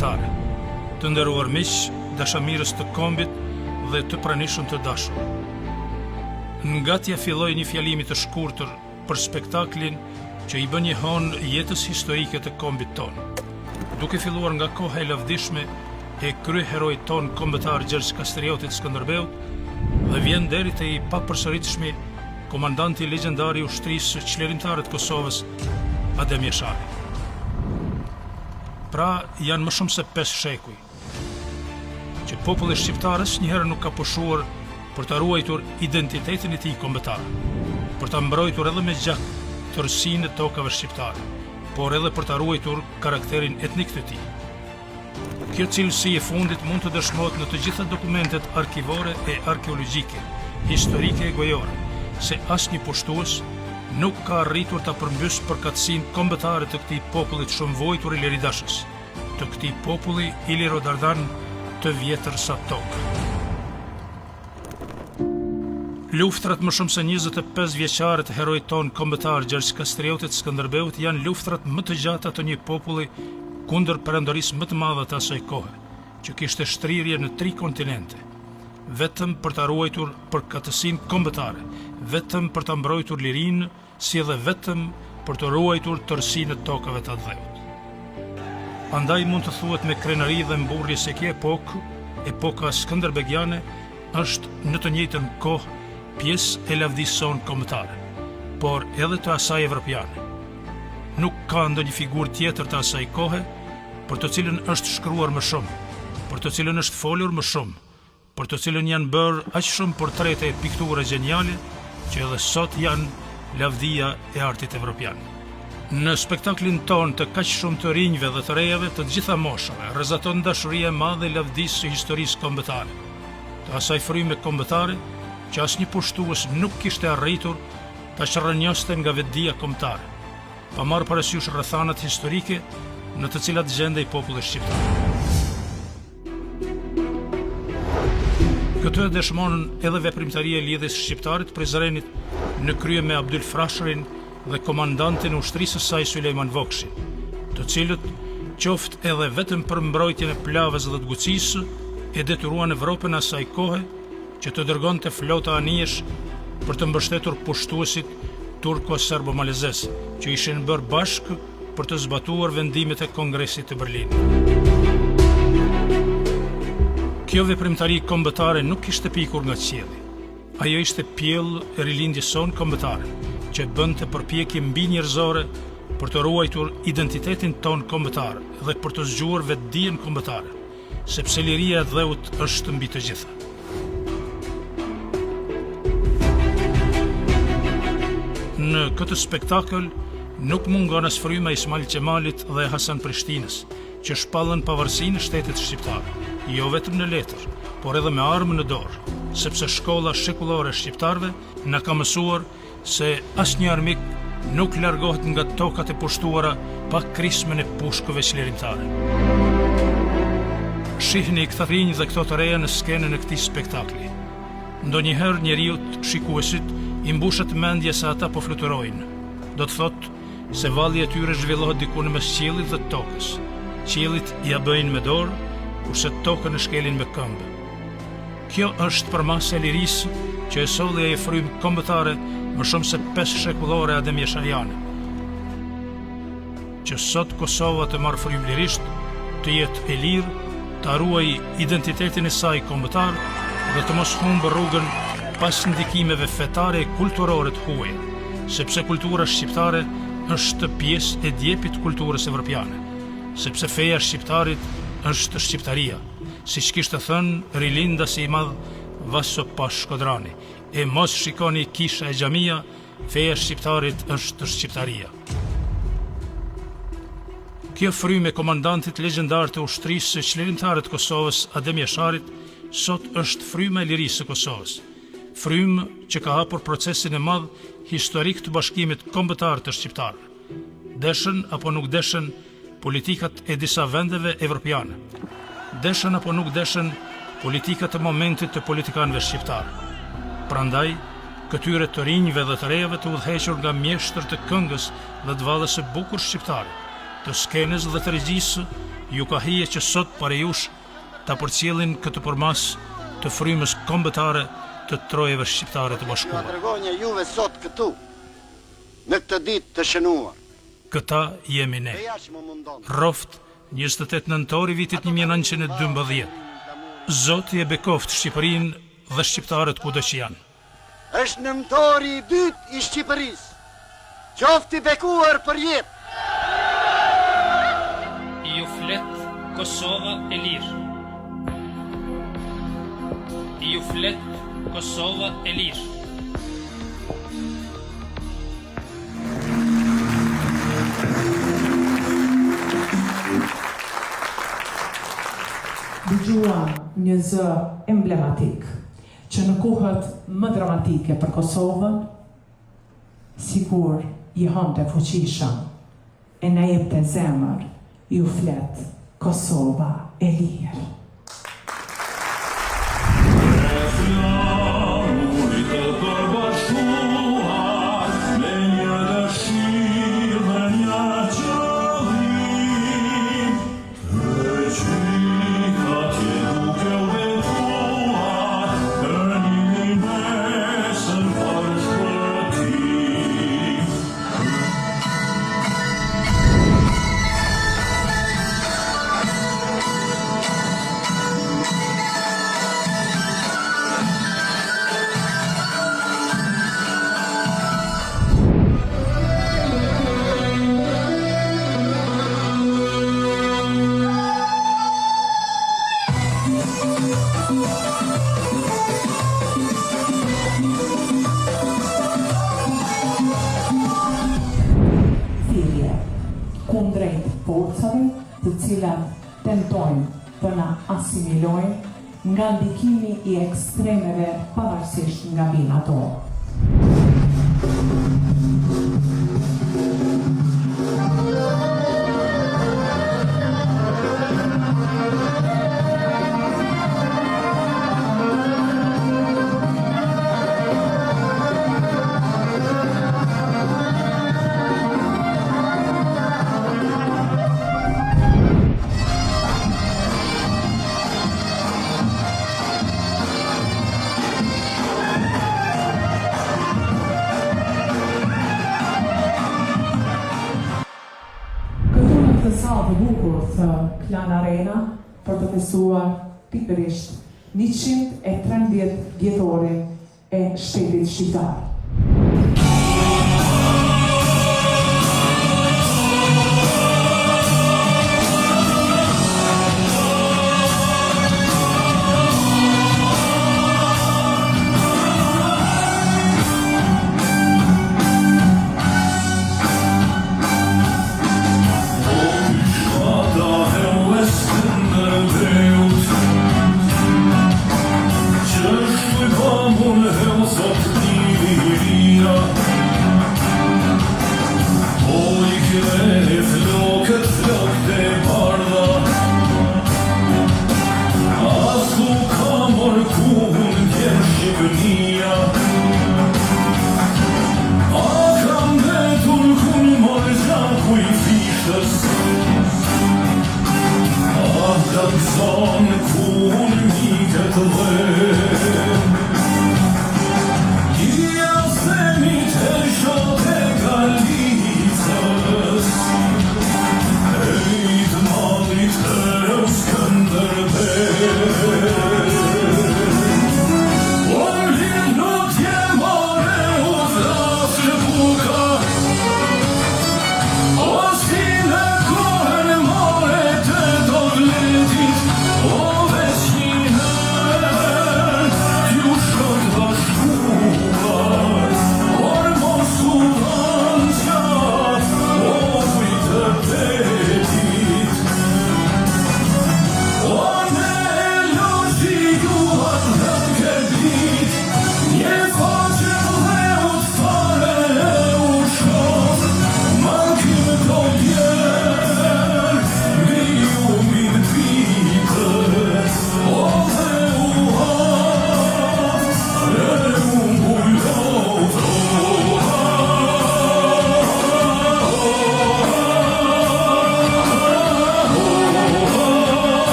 kombëtare. Të nderuar miq, dashamirës të kombit dhe të pranishëm të dashur. Nga t'ja filloi një fjalimi të shkurtër për spektaklin që i bën një hon jetës historike të kombit ton. Duke filluar nga koha e lavdishme e kryeheroit ton kombëtar Gjergj Kastriotit Skënderbeut dhe vjen deri te i papërsëritshmi komandanti legjendar i ushtrisë çlirimtare të Kosovës, Adem Jeshari. Pra janë më shumë se 5 shekuj që populli shqiptar asnjëherë nuk ka pushuar për ta ruajtur identitetin e tij kombëtar, për ta mbrojtur edhe me gjak tërësinë e tokave shqiptare, por edhe për ta ruajtur karakterin etnik të tij. Kjo cilësi e fundit mund të dëshmohet në të gjitha dokumentet arkivore e arkeologjike, historike e gojore, se asnjë pushtues nuk ka arritur ta përmbys përkatësinë kombëtare të këtij populli të shumëvojtur i liridashës, të këtij populli i lirodardan të vjetër sa tokë. Luftrat më shumë se 25 vjeçare të heroit ton kombëtar Gjergj Kastriotit Skënderbeut janë luftrat më të gjata të një populli kundër perandorisë më të madhe të asaj kohe, që kishte shtrirje në 3 kontinente, vetëm për ta ruajtur përkatësinë kombëtare, vetëm për ta mbrojtur lirinë, si edhe vetëm për të ruajtur tërësinë e tokave të dheut. Andaj mund të thuhet me krenari dhe mburrje se kjo epoka skënderbegiane, është në të njëjtën kohë pjesë e lavdisë sonë kombëtare, por edhe të asaj evropiane. Nuk ka ndonjë figurë tjetër të asaj kohe për të cilën është shkruar më shumë, për të cilën është folur më shumë, për të cilën janë bërë aq shumë portrete e piktura geniale që edhe sot janë lavdia e artit evropian. Në spektaklin ton të kaq shumë të rinjve dhe të rejave të gjitha moshave, rrezaton dashuria e madhe e lavdisë së historisë kombëtare, të asaj fryme kombëtare që asnjë pushtues nuk kishte arritur ta shërrënjoste nga vetdia kombëtare, pa marrë parasysh rrethanat historike në të cilat gjendej populli shqiptar. Këtë e dëshmon edhe veprimtaria e lidhjes shqiptarit Prizrenit në krye me Abdyl Frashërin dhe komandantin e ushtrisë së saj Sulejman Vokshi, të cilët qoftë edhe vetëm për mbrojtjen e plavës dhe të Gucisë e detyruan Evropën asaj kohe që të dërgonte flota anijesh për të mbështetur pushtuesit turko-serbo-malezes që ishin bërë bashkë për të zbatuar vendimet e Kongresit të Berlinit. Kjo veprimtari kombëtare nuk ishte pikur nga qielli. Ajo ishte pjellë e rilindjes sonë kombëtare, që bënte përpjekje mbi njerëzore për të ruajtur identitetin ton kombëtar dhe për të zgjuar vetdijen kombëtare, sepse liria e dheut është mbi të gjitha. Në këtë spektakël nuk mungon as fryma e Ismail Qemalit dhe Hasan Prishtinës, që shpallën pavarësinë e shtetit shqiptar, jo vetëm në letër, por edhe me armë në dorë, sepse shkolla shekullore e shqiptarëve na ka mësuar se asnjë armik nuk largohet nga tokat e pushtuara pa krismën e pushkëve çlirimtare. Shihni këta rinj dhe këto të reja në skenën e këtij spektakli. Ndonjëherë njeriut, shikuesit, i mbushet mendja se ata po fluturojnë. Do të thotë se valli e tyre zhvillohet diku në mes qiellit dhe tokës. Qiellit ja bëjnë me dorë, kurse tokën e shkelin me këmbë. Kjo është përmasa e lirisë që e solli ai frymë kombëtare më shumë se 5 shekullore Adem Jeshariane. Që sot Kosova të marrë frymë lirisht, të jetë e lirë, të ruaj identitetin e saj kombëtar dhe të mos humbë rrugën pas ndikimeve fetare e kulturore të huaja, sepse kultura shqiptare është pjesë e djepit kulturës evropiane, sepse feja shqiptarit është shqiptaria, siç kishte thënë rilindasi i madh Vaso Pash Shkodrani, e mos shikoni kisha e xhamia, feja shqiptarit është shqiptaria. Kjo frymë e komandantit legjendar të ushtrisë së çlirimtare të Kosovës, Adem Jesharit, sot është fryma e lirisë së Kosovës, frymë që ka hapur procesin e madh historik të bashkimit kombëtar të shqiptarëve. Deshën apo nuk deshën politikat e disa vendeve evropiane, deshën apo nuk deshën politikat e momentit të politikanëve shqiptarë. Prandaj, këtyre të rinjve dhe të rejave të udhëhequr nga mjeshtër të këngës dhe të vallës së bukur shqiptare, të skenës dhe të regjisë, ju ka hije që sot pare jush ta përcjellin këtë përmas të frymës kombëtare të trojeve shqiptare të bashkuara. Ju dërgonja juve sot këtu, në këtë ditë të shënuar. Këta jemi ne. Roft, 28 nëntor i vitit 1912. Zoti e bekoft Shqipërinë dhe shqiptarët kudo që janë. Është nëntori i dytë i Shqipërisë. Qofti bekuar për jetë. Ju flet Kosova e lirë. Ju flet Kosova e lirë. Dëgjuam një zë emblematik që në kohët më dramatike për Kosovën, sikur i hante fuqishëm e na jepte zemër, ju flet Kosova e lirë. Kundrejt forcave të cilat tentojnë të na asimilojnë nga ndikimi i ekstremeve pavarësisht nga vina ato. Të sallë të bukur të Klan Arena për të festuar pikërisht 113 vjetorin e shtetit shqiptar. Just with one more house of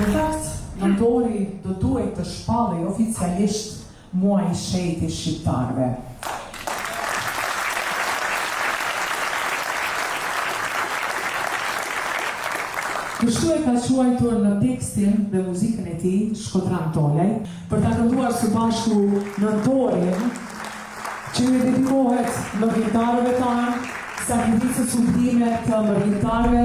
Në fakt, nëntori do duhet të shpallej oficialisht muaj i shenjtë i shqiptarëve. Kështu e ka quajtur në tekstin dhe muzikën e tij Shkodran Tolej për ta kënduar së bashku nëntorin që i dedikohet mërdimtarëve tanë, sakrificës subdime të mërdimtarëve.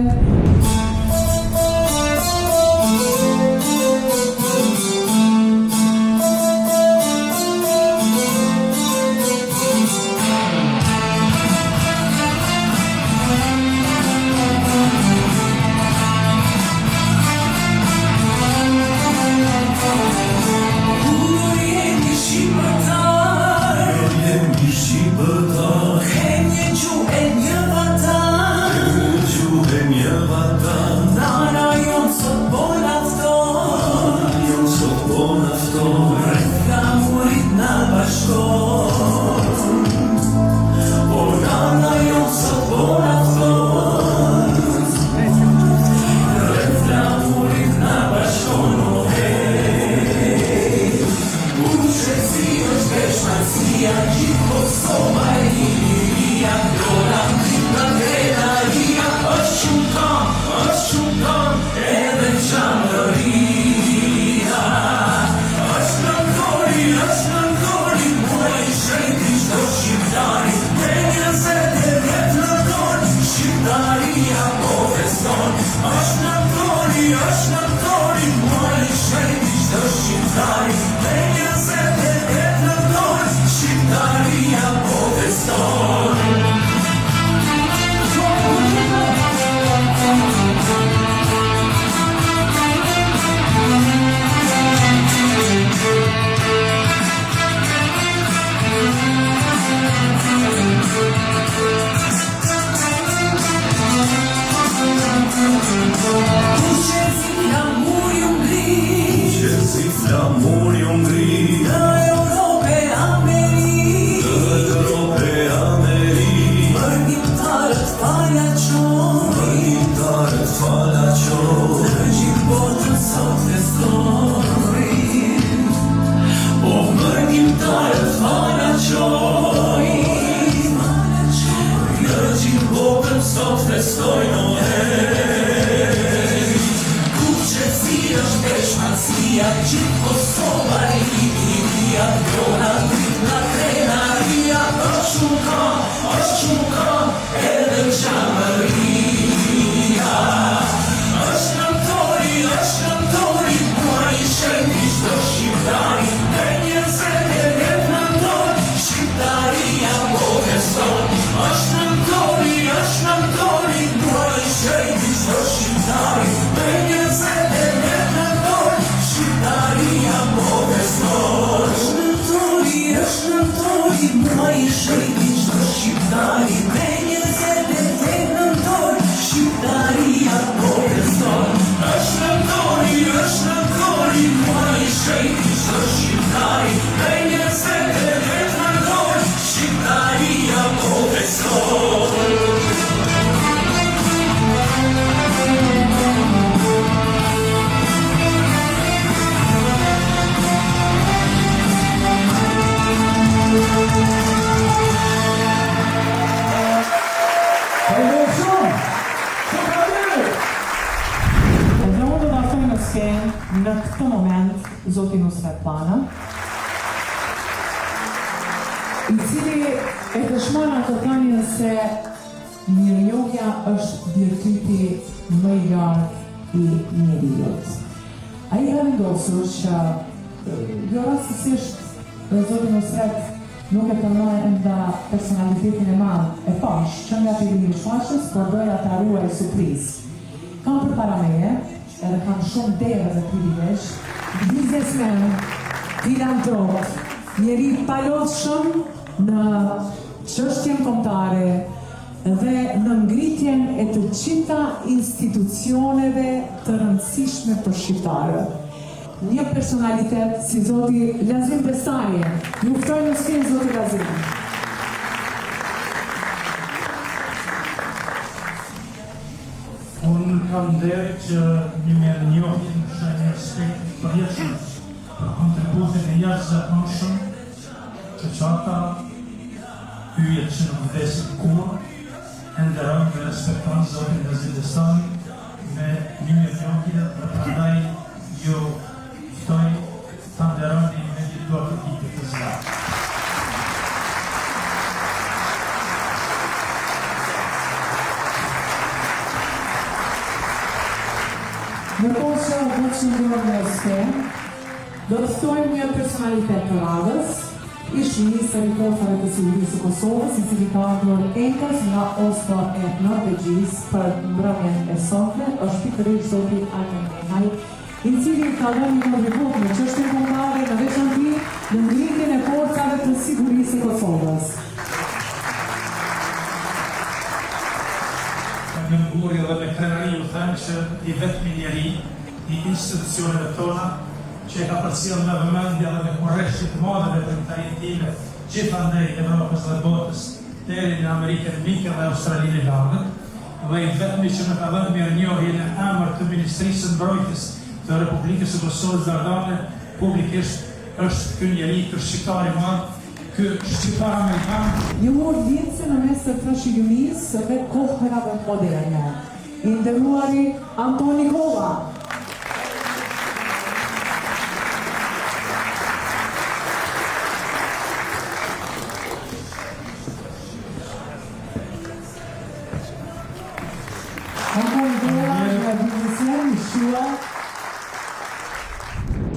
Në këtë moment, Zoti Nusret Pana, i cili e dëshmon atë se mirënjohja është virtyti më i lartë i njerëzit. Ai ka vendosur që jo rastësisht Zoti Nusret nuk e këndon enda personalitetin e madh e pash që nga fillimi i shfaqjes, por doja ta ruaj surprizë. Kam përpara meje edhe kam shumë derë dhe privilegj, biznesmen, filantrop, njeri palodhshëm në çështjen kombëtare dhe në ngritjen e të gjitha institucioneve të rëndësishme për shqiptarët. Një personalitet si Zoti Lazim Besari, ju ftoj në skenë Zoti Lazim. Faleminderit që një merë njohin që një respekt përjetshëm për kontributin e jashtëzakonshëm që ata hyjet që në vdesin kur e nderojnë dhe respektojnë Zotin e Zindestani me një merë njohin dhe prandaj ju ftoj ta nderoni me një duar të ditë të zlatë. Në kohë që do të shëndrojmë në stem, do të ftojmë një personalitet të radhës, ish ministër i kofave të sigurisë së Kosovës, i cili ka ardhur enkas nga Oslo e Norvegjisë për mbrëmjen e sotme, është pikërisht zoti Armen Mehaj, i cili ka dhënë një kontribut në çështjen kombëtare në veçanti në ngritjen e forcave të sigurisë së Kosovës. Në ngurje dhe me krenari u thënë që i vetëmi njeri i institucioneve tona që e ka përcjellë me vëmendje dhe me korreshtit madhe dhe të jetime gjithandej Evropës dhe botës deri në Amerikën e Mike dhe Australinë e Lagët, dhe i vetëmi që më ka dhënë mirënjohjen në emër të Ministrisë së Mbrojtjes të Republikës së Kosovës Dardane, publikisht është ky njeri, ky shqiptar i madh, ky shqiptar amerikan. Ju mor vjense në mes të trashëgimisë dhe kohërave moderne. I nderuari Antoni Kova. Antoni Kova nga Vizësen, Shua.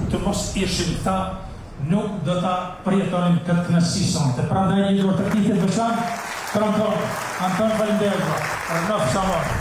Të mos ishin këta, nuk do ta përjetonim këtë kënaqësi sonte. Prandaj një duhet të kitet veçantë për Anton Valenderova. Rënof Samar.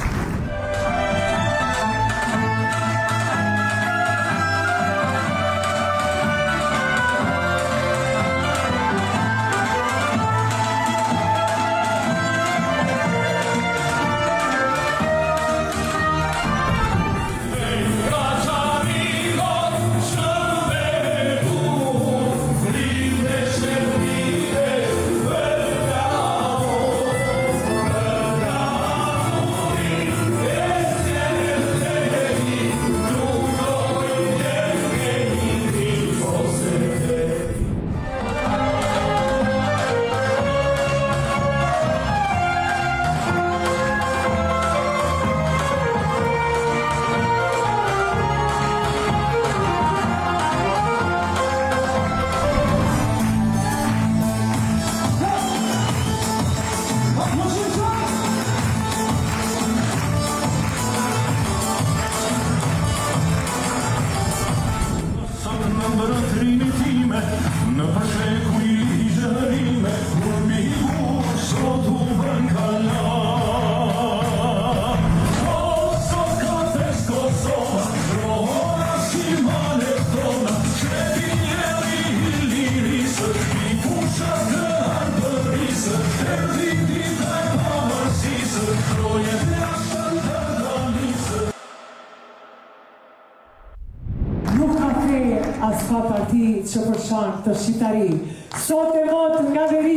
As ka parti që përshon të shqitari. Sot e mot nga veri